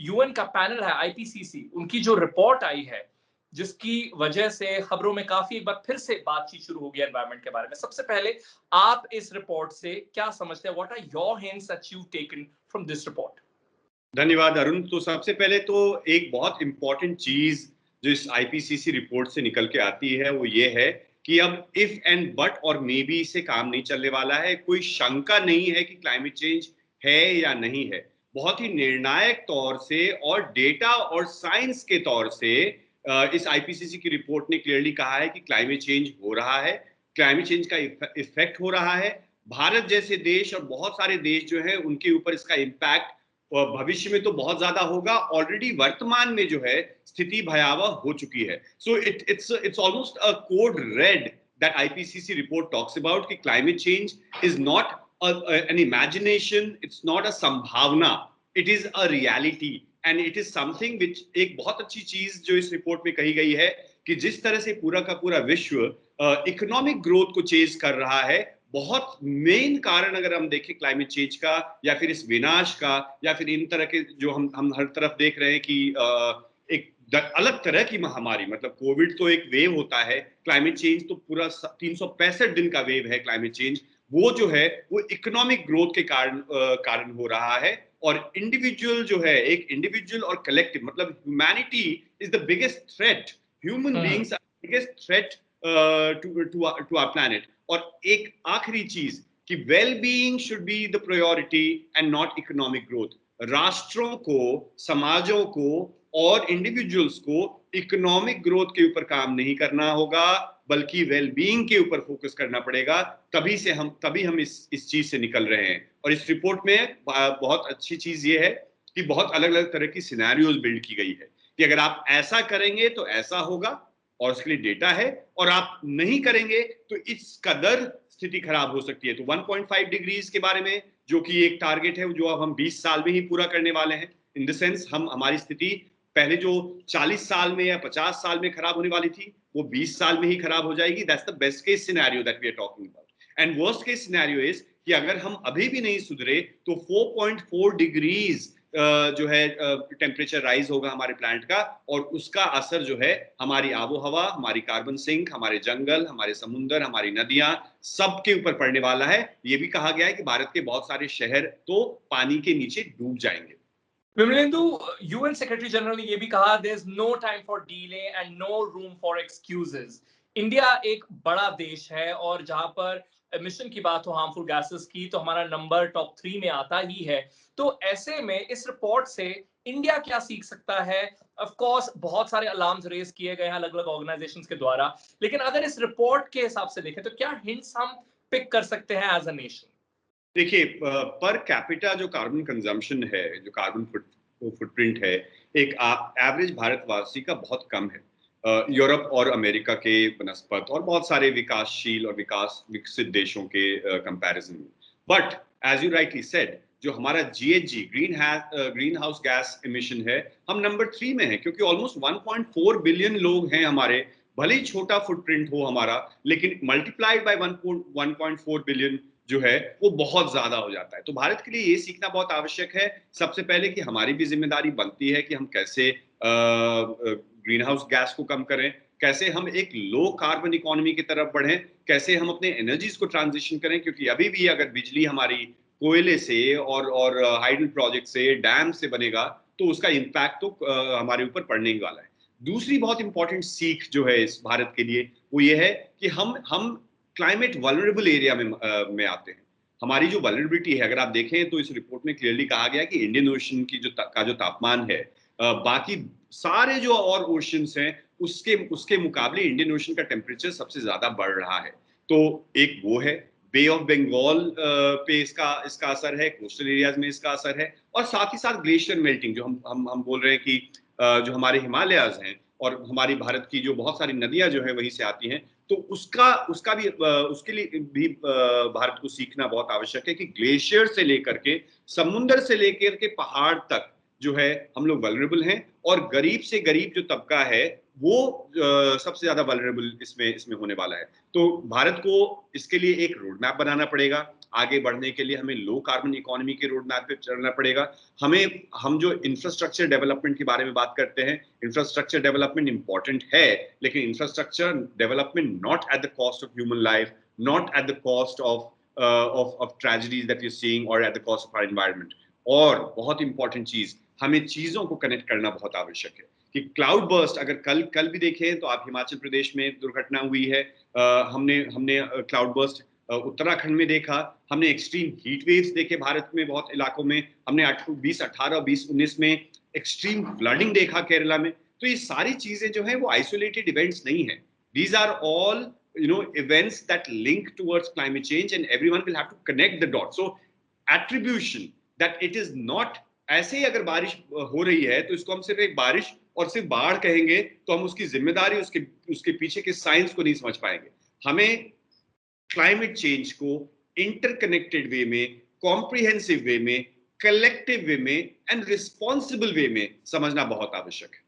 UN का panel है IPCC, उनकी जो रिपोर्ट आई है, जिसकी वजह से खबरों में काफी एक बार फिर से बातचीत शुरू हो गई एनवायरनमेंट के बारे में। सबसे पहले आप इस रिपोर्ट से क्या समझते हैं? What are your hints that you taken from this report? धन्यवाद अरुण। तो सबसे पहले तो एक बहुत इंपॉर्टेंट चीज जो इस आईपीसीसी रिपोर्ट से निकल के आती है वो ये है कि अब इफ एंड बट और मे बी से काम नहीं चलने वाला है। कोई शंका नहीं है कि क्लाइमेट चेंज है या नहीं है। बहुत ही निर्णायक तौर से और डेटा और साइंस के तौर से इस आईपीसीसी की रिपोर्ट ने क्लियरली कहा है कि क्लाइमेट चेंज हो रहा है, क्लाइमेट चेंज का इफेक्ट हो रहा है। भारत जैसे देश और बहुत सारे देश जो है उनके ऊपर इसका इम्पैक्ट भविष्य में तो बहुत ज्यादा होगा। ऑलरेडी वर्तमान में जो है स्थिति भयावह हो चुकी है। So it's almost a code red that IPCC report talks about कि climate change is not an imagination, it's not a संभावना, it is a reality and it is something which. एक बहुत अच्छी चीज जो इस रिपोर्ट में कही गई है कि जिस तरह से पूरा का पूरा विश्व इकोनॉमिक ग्रोथ को चेज कर रहा है, बहुत मेन कारण अगर हम देखें क्लाइमेट चेंज का या फिर इस विनाश का या फिर इन तरह के जो हम हर तरफ देख रहे हैं कि एक अलग तरह की महामारी, मतलब कोविड तो एक वेव होता है, क्लाइमेट चेंज तो पूरा 365 दिन का वेव है क्लाइमेट चेंज। वो जो है वो इकोनॉमिक ग्रोथ के कारण हो रहा है। और इंडिविजुअल जो है, एक इंडिविजुअल और कलेक्टिव, मतलब humanity is the biggest threat, human beings are biggest threat to our planet. और एक आखिरी चीज कि well being should be the priority and not economic growth. राष्ट्रों को, समाजों को और इंडिविजुअल्स को इकोनॉमिक ग्रोथ के ऊपर काम नहीं करना होगा, बल्कि वेल बीइंग के ऊपर फोकस करना पड़ेगा। तभी हम इस चीज से निकल रहे हैं। और इस रिपोर्ट में बहुत अच्छी चीज ये है कि बहुत अलग अलग तरह की सिनेरियोज बिल्ड की गई है कि अगर आप ऐसा करेंगे तो ऐसा होगा और उसके लिए डेटा है, और आप नहीं करेंगे तो इस कदर स्थिति खराब हो सकती है। तो 1.5 डिग्रीज के बारे में जो कि एक टारगेट है जो अब हम 20 साल में ही पूरा करने वाले हैं। इन द सेंस हम हमारी स्थिति पहले जो 40 साल में या 50 साल में खराब होने वाली थी वो 20 साल में ही खराब हो जाएगी। That's the best case scenario that we are talking about. And worst case scenario is कि अगर हम अभी भी नहीं सुधरे तो 4.4 डिग्रीज जो है टेम्परेचर राइज होगा हमारे प्लैनेट का, और उसका असर जो है हमारी आबो हवा, हमारी कार्बन सिंक, हमारे जंगल, हमारे समुद्र, हमारी नदियां, सबके ऊपर पड़ने वाला है। ये भी कहा गया है कि भारत के बहुत सारे शहर तो पानी के नीचे डूब जाएंगे। विमलेंदु, यूएन सेक्रेटरी जनरल ने यह भी कहा, there is no time for delay and no room for excuses. India एक बड़ा देश है और जहां पर एमिशन की बात हो हार्मफुल गैसेस की, तो हमारा नंबर टॉप 3 में आता ही है। तो ऐसे में इस रिपोर्ट से इंडिया क्या सीख सकता है? ऑफ कोर्स बहुत सारे अलार्म्स रेज किए गए हैं अलग अलग ऑर्गेनाइजेशंस के द्वारा, लेकिन अगर इस रिपोर्ट के हिसाब से देखें तो क्या हिंट्स हम पिक कर सकते हैं एज अ नेशन? देखिए, पर कैपिटा जो कार्बन कंजम्पशन है, जो कार्बन फुटप्रिंट है, एक एवरेज भारतवासी का बहुत कम है यूरोप और अमेरिका के बनस्पत और बहुत सारे विकासशील और विकसित देशों के कंपैरिजन में। But as you rightly said, जो हमारा GHG greenhouse gas emission है, हम नंबर 3 में है, क्योंकि ऑलमोस्ट 1.4 बिलियन लोग हैं हमारे। भले ही छोटा फुटप्रिंट हो हमारा, लेकिन मल्टीप्लाइड बाय 1.4 बिलियन जो है वो बहुत ज्यादा हो जाता है। तो भारत के लिए ये सीखना बहुत आवश्यक है सबसे पहले कि हमारी भी जिम्मेदारी बनती है कि हम कैसे ग्रीन हाउस गैस को कम करें, कैसे हम एक लो कार्बन इकोनॉमी की तरफ बढ़ें, कैसे हम अपने एनर्जीज को ट्रांजिशन करें। क्योंकि अभी भी अगर बिजली हमारी कोयले से और हाइडल प्रोजेक्ट से, डैम से बनेगा तो उसका इम्पैक्ट तो हमारे ऊपर पड़ने ही वाला है। दूसरी बहुत इंपॉर्टेंट सीख जो है इस भारत के लिए वो ये है कि हम क्लाइमेट वल्नरेबल एरिया में आते हैं। हमारी जो वल्नरेबिलिटी है, अगर आप देखें तो इस रिपोर्ट में क्लियरली कहा गया कि इंडियन ओशन की जो तापमान है, बाकी सारे जो और ओशंस हैं उसके मुकाबले इंडियन ओशन का टेम्परेचर सबसे ज्यादा बढ़ रहा है। तो एक वो है, बे ऑफ बंगाल पे इसका असर है, कोस्टल एरियाज में इसका असर है, और साथ ही साथ ग्लेशियर मेल्टिंग जो हम बोल रहे हैं कि जो हमारे हिमालयाज हैं और हमारी भारत की जो बहुत सारी नदियां जो है वहीं से आती हैं, तो उसका भी उसके लिए भी भारत को सीखना बहुत आवश्यक है कि ग्लेशियर से लेकर के, समुद्र से लेकर के पहाड़ तक जो है हम लोग वल्नरेबल हैं। और गरीब से गरीब जो तबका है वो सबसे ज्यादा वल्नरेबल इसमें होने वाला है। तो भारत को इसके लिए एक रोड मैप बनाना पड़ेगा। आगे बढ़ने के लिए हमें लो कार्बन इकोनॉमी के रोड मैप पे चलना पड़ेगा। हम जो इंफ्रास्ट्रक्चर डेवलपमेंट के बारे में बात करते हैं, इंफ्रास्ट्रक्चर डेवलपमेंट इंपॉर्टेंट है, लेकिन infrastructure development not at the cost of human life, not at the cost of tragedies that you seeing और at the cost of our environment. और बहुत इंपॉर्टेंट चीज, हमें चीजों को कनेक्ट करना बहुत आवश्यक है कि क्लाउड बर्स्ट अगर कल भी देखें तो आप हिमाचल प्रदेश में दुर्घटना हुई है, हमने क्लाउड बर्स्ट उत्तराखंड में देखा, हमने एक्सट्रीम हीट वेव्स देखे भारत में बहुत इलाकों में, हमने 2018 2019 में एक्सट्रीम फ्लडिंग देखा केरला में। तो ये सारी चीजें जो है वो आइसोलेटेड इवेंट्स नहीं है, these are all events that link towards climate change and everyone will have to connect the dots. So attribution that it is not, ऐसे ही अगर बारिश हो रही है तो इसको हम सिर्फ एक बारिश और सिर्फ बाढ़ कहेंगे तो हम उसकी जिम्मेदारी, उसके पीछे के साइंस को नहीं समझ पाएंगे। हमें क्लाइमेट चेंज को इंटरकनेक्टेड वे में, कॉम्प्रिहेंसिव वे में, कलेक्टिव वे में एंड रिस्पॉन्सिबल वे में समझना बहुत आवश्यक है।